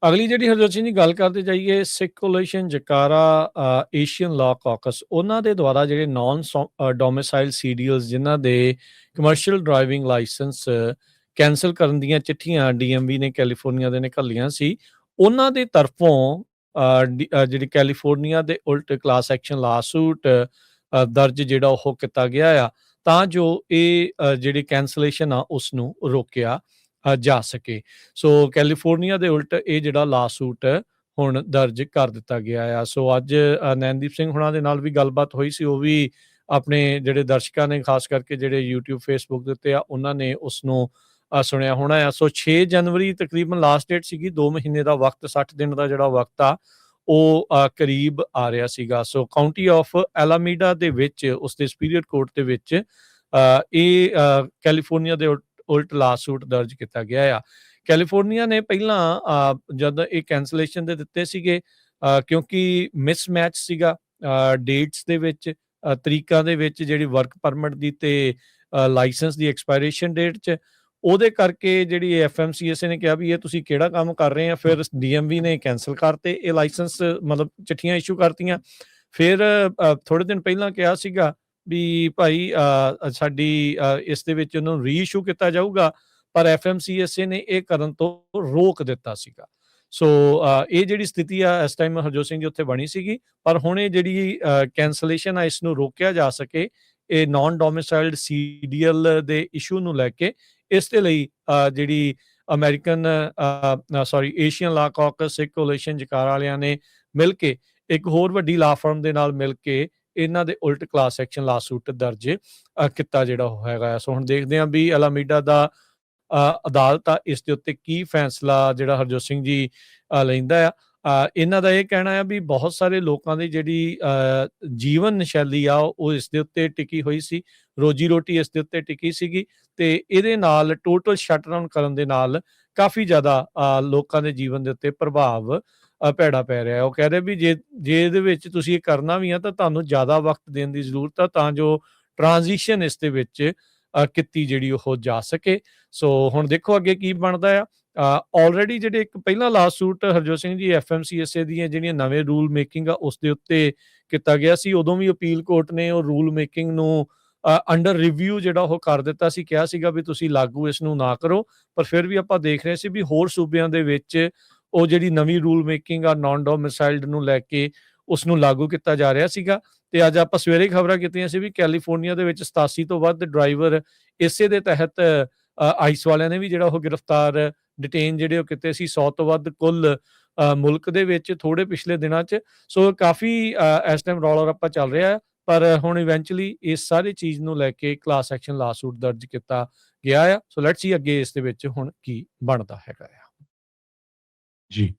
ਅਗਲੀ ਜਿਹੜੀ ਹਰਜੋਤ ਸਿੰਘ ਜੀ ਗੱਲ ਕਰਦੇ ਜਾਈਏ ਸਿੱਖ ਕੋਲੀਸ਼ਨ ਜਕਾਰਾ ਏਸ਼ੀਅਨ ਲਾ ਕਾਕਸ ਉਹਨਾਂ ਦੇ ਦੁਆਰਾ ਜਿਹੜੇ ਨਾਨ ਡੋਮਿਸਾਈਲ ਸੀਡੀਐਲਸ ਜਿਨ੍ਹਾਂ ਦੇ ਕਮਰਸ਼ੀਅਲ ਡਰਾਈਵਿੰਗ ਲਾਇਸੈਂਸ ਕੈਂਸਲ ਕਰਨ ਦੀਆਂ ਚਿੱਠੀਆਂ ਡੀਐਮਵੀ ਨੇ ਕੈਲੀਫੋਰਨੀਆ ਦੇ ਨੇ ਘੱਲੀਆਂ ਸੀ ਉਹਨਾਂ ਦੇ ਤਰਫੋਂ ਜਿਹੜੀ ਕੈਲੀਫੋਰਨੀਆ ਦੇ ਉਲਟ ਕਲਾਸ ਐਕਸ਼ਨ ਲਾਸੂਟ ਦਰਜ ਜਿਹੜਾ ਉਹ ਕੀਤਾ ਗਿਆ ਆ ਤਾਂ ਜੋ ਇਹ ਜਿਹੜੀ ਕੈਂਸਲੇਸ਼ਨ ਆ ਉਸ ਨੂੰ ਰੋਕਿਆ ਜਾ ਸਕੇ। ਸੋ ਕੈਲੀਫੋਰਨੀਆ ਦੇ ਉਲਟ ਇਹ ਜਿਹੜਾ ਲਾਸੂਟ ਹੁਣ ਦਰਜ ਕਰ ਦਿੱਤਾ ਗਿਆ ਆ। ਸੋ ਅੱਜ ਨੈਨਦੀਪ ਸਿੰਘ ਹੁਣਾਂ ਦੇ ਨਾਲ ਵੀ ਗੱਲਬਾਤ ਹੋਈ ਸੀ, ਉਹ ਵੀ ਆਪਣੇ ਜਿਹੜੇ ਦਰਸ਼ਕਾਂ ਨੇ ਖਾਸ ਕਰਕੇ ਜਿਹੜੇ YouTube Facebook ਦੇ ਉੱਤੇ ਆ ਉਹਨਾਂ ਨੇ ਉਸ ਨੂੰ ਸੁਣਿਆ ਹੋਣਾ ਆ। ਸੋ 6 ਜਨਵਰੀ ਤਕਰੀਬਨ ਲਾਸਟ ਡੇਟ ਸੀਗੀ, 2 ਮਹੀਨੇ ਦਾ ਵਕਤ, 60 ਦਿਨ ਦਾ ਜਿਹੜਾ ਵਕਤ ਆ ਉਹ ਕਰੀਬ ਆ ਰਿਹਾ ਸੀਗਾ। ਸੋ ਕਾਉਂਟੀ ਆਫ ਐਲਾਮੀਡਾ ਦੇ ਵਿੱਚ ਉਸਦੇ ਸੁਪੀਰੀਅਰ ਕੋਰਟ ਦੇ ਵਿੱਚ ਇਹ ਕੈਲੀਫੋਰਨੀਆ ਦੇ ਉਲਟ ਲਾਸੂਟ ਦਰਜ ਕੀਤਾ ਗਿਆ ਆ। ਕੈਲੀਫੋਰਨੀਆ ਨੇ ਪਹਿਲਾਂ ਜਦ ਇਹ ਕੈਂਸਲੇਸ਼ਨ ਦੇ ਦਿੱਤੇ ਸੀਗੇ ਕਿਉਂਕਿ ਮਿਸਮੈਚ ਸੀਗਾ ਡੇਟਸ ਦੇ ਵਿੱਚ, ਤਰੀਕਾਂ ਦੇ ਵਿੱਚ, ਜਿਹੜੀ ਵਰਕ ਪਰਮਿਟ ਦੀ ਤੇ ਲਾਇਸੈਂਸ ਦੀ ਐਕਸਪਾਇਰੇਸ਼ਨ ਡੇਟ 'ਚ, ਉਹਦੇ ਕਰਕੇ ਜਿਹੜੀ FMCSA ਨੇ ਕਿਹਾ ਵੀ ਇਹ ਤੁਸੀਂ ਕਿਹੜਾ ਕੰਮ ਕਰ ਰਹੇ ਆ। ਫਿਰ DMV ਨੇ ਕੈਂਸਲ ਕਰਤੇ ਇਹ ਲਾਇਸੈਂਸ, ਮਤਲਬ ਚਿੱਠੀਆਂ ਇਸ਼ੂ ਕਰਤੀਆਂ। ਫਿਰ ਥੋੜੇ ਦਿਨ ਪਹਿਲਾਂ ਕਿਹਾ ਸੀਗਾ ਵੀ ਭਾਈ ਸਾਡੀ ਇਸ ਦੇ ਵਿੱਚ ਉਹਨੂੰ ਰੀਇਸ਼ੂ ਕੀਤਾ ਜਾਊਗਾ, ਪਰ FMCSA ਨੇ ਇਹ ਕਰਨ ਤੋਂ ਰੋਕ ਦਿੱਤਾ ਸੀਗਾ। ਸੋ ਇਹ ਜਿਹੜੀ ਸਥਿਤੀ ਆ ਇਸ ਟਾਈਮ ਹਰਜੋਤ ਸਿੰਘ ਜੀ ਉੱਥੇ ਬਣੀ ਸੀਗੀ, ਪਰ ਹੁਣ ਇਹ ਜਿਹੜੀ ਕੈਂਸਲੇਸ਼ਨ ਆ ਇਸ ਨੂੰ ਰੋਕਿਆ ਜਾ ਸਕੇ ਇਹ ਨਾਨ ਡੋਮਿਸਾਈਲਡ CDL ਦੇ ਇਸ਼ੂ ਨੂੰ ਲੈ ਕੇ। ਇਸ ਦੇ ਲਈ ਜਿਹੜੀ ਅਮਰੀਕਨ ਏਸ਼ੀਅਨ ਲਾ ਕਾਕਸ ਸਿੱਖ ਕੋਲੀਸ਼ਨ ਜਕਾਰਾ ਵਾਲਿਆਂ ਨੇ ਮਿਲ ਕੇ ਇੱਕ ਹੋਰ ਵੱਡੀ ਲਾ ਫਰਮ ਦੇ ਨਾਲ ਮਿਲ ਕੇ ਇਹਨਾਂ ਦੇ ਉਲਟ ਕਲਾਸ ਐਕਸ਼ਨ ਲਾਸੂਟ ਦਰਜ ਕੀਤਾ ਜਿਹੜਾ ਉਹ ਹੈਗਾ ਆ। ਸੋ ਹੁਣ ਦੇਖਦੇ ਹਾਂ ਵੀ ਐਲਾਮੀਡਾ ਦਾ ਅਦਾਲਤ ਆ ਇਸ ਦੇ ਉੱਤੇ ਕੀ ਫੈਸਲਾ ਜਿਹੜਾ ਹਰਜੋਤ ਸਿੰਘ ਜੀ ਲੈਂਦਾ ਆ। ਇਹਨਾਂ ਦਾ ਇਹ ਕਹਿਣਾ ਆ ਵੀ ਬਹੁਤ ਸਾਰੇ ਲੋਕਾਂ ਦੀ ਜਿਹੜੀ ਜੀਵਨ ਸ਼ੈਲੀ ਆ ਉਹ ਇਸ ਦੇ ਉੱਤੇ ਟਿਕੀ ਹੋਈ ਸੀ, ਰੋਜੀ ਰੋਟੀ ਇਸ ਦੇ ਉੱਤੇ ਟਿਕੀ ਸੀਗੀ, ਤੇ ਇਹਦੇ ਨਾਲ ਟੋਟਲ ਸ਼ਟਡਾਊਨ ਕਰਨ ਦੇ ਨਾਲ ਕਾਫੀ ਜ਼ਿਆਦਾ ਲੋਕਾਂ ਦੇ ਜੀਵਨ ਦੇ ਉੱਤੇ ਪ੍ਰਭਾਵ ਭੈੜਾ ਪੈ ਰਿਹਾ। ਉਹ ਕਹਿ ਰਹੇ ਵੀ ਜੇ ਇਹਦੇ ਵਿੱਚ ਤੁਸੀਂ ਇਹ ਕਰਨਾ ਵੀ ਆ ਤਾਂ ਤੁਹਾਨੂੰ ਜ਼ਿਆਦਾ ਵਕਤ ਦੇਣ ਦੀ ਜ਼ਰੂਰਤ ਆ ਤਾਂ ਜੋ ਟ੍ਰਾਂਜੀਸ਼ਨ ਇਸ ਦੇ ਵਿੱਚ ਕੀਤੀ ਜਿਹੜੀ ਉਹ ਜਾ ਸਕੇ। ਸੋ ਹੁਣ ਦੇਖੋ ਅੱਗੇ ਕੀ ਬਣਦਾ ਆ। ਆਲਰੇਡੀ ਜਿਹੜੇ ਇੱਕ ਪਹਿਲਾ ਲਾਸੂਟ ਹਰਜੋਤ ਸਿੰਘ ਜੀ FMCSA ਦੀਆਂ ਜਿਹੜੀਆਂ ਨਵੇਂ ਰੂਲ ਮੇਕਿੰਗ ਆ ਉਸ ਦੇ ਉੱਤੇ ਕੀਤਾ ਗਿਆ ਸੀ, ਉਦੋਂ ਵੀ ਅਪੀਲ ਕੋਰਟ ਨੇ ਉਹ ਰੂਲ ਮੇਕਿੰਗ ਨੂੰ ਅੰਡਰ ਰਿਵਿਊ ਜਿਹੜਾ ਉਹ ਕਰ ਦਿੱਤਾ ਸੀ, ਕਿਹਾ ਸੀਗਾ ਵੀ ਤੁਸੀਂ ਲਾਗੂ ਇਸ ਨੂੰ ਨਾ ਕਰੋ। ਪਰ ਫਿਰ ਵੀ ਆਪਾਂ ਦੇਖ ਰਹੇ ਸੀ ਵੀ ਹੋਰ ਸੂਬਿਆਂ ਦੇ ਵਿੱਚ ਉਹ ਜਿਹੜੀ ਨਵੀਂ ਰੂਲ ਮੇਕਿੰਗ ਆ ਨਾਨ ਡੋਮਿਸਾਈਲਡ ਨੂੰ ਲੈ ਕੇ ਉਸ ਨੂੰ ਲਾਗੂ ਕੀਤਾ ਜਾ ਰਿਹਾ ਸੀਗਾ। ਤੇ ਅੱਜ ਆਪਾਂ ਸਵੇਰੇ ਖਬਰਾਂ ਕੀਤੀਆਂ ਸੀ ਵੀ ਕੈਲੀਫੋਰਨੀਆ ਦੇ ਵਿੱਚ 87 ਤੋਂ ਵੱਧ ਡਰਾਈਵਰ ਇਸੇ ਦੇ ਤਹਿਤ ਆਈਸ ਵਾਲਿਆਂ ਨੇ ਵੀ ਜਿਹੜਾ ਉਹ ਗ੍ਰਿਫਤਾਰ ਡਿਟੇਨ ਜਿਹੜੇ ਉਹ ਕੀਤੇ ਸੀ, 100 ਤੋਂ ਵੱਧ ਕੁੱਲ ਮੁਲਕ ਦੇ ਵਿੱਚ ਥੋੜੇ ਪਿਛਲੇ ਦਿਨਾਂ 'ਚ। ਸੋ ਕਾਫੀ ਇਸ ਟਾਈਮ ਰੌਲਾ ਰੱਪਾ ਚੱਲ ਰਿਹਾ ਹੈ, ਪਰ ਹੁਣ ਇਵੈਂਚੁਅਲੀ ਇਸ ਸਾਰੀ ਚੀਜ਼ ਨੂੰ ਲੈ ਕੇ ਕਲਾਸ ਐਕਸ਼ਨ ਲਾਸੂਟ ਦਰਜ ਕੀਤਾ ਗਿਆ ਆ। ਸੋ ਲੈਟਸ ਸੀ ਅੱਗੇ ਇਸ ਦੇ ਵਿੱਚ ਹੁਣ ਕੀ ਬਣਦਾ ਹੈਗਾ ਆ। ਜੀ।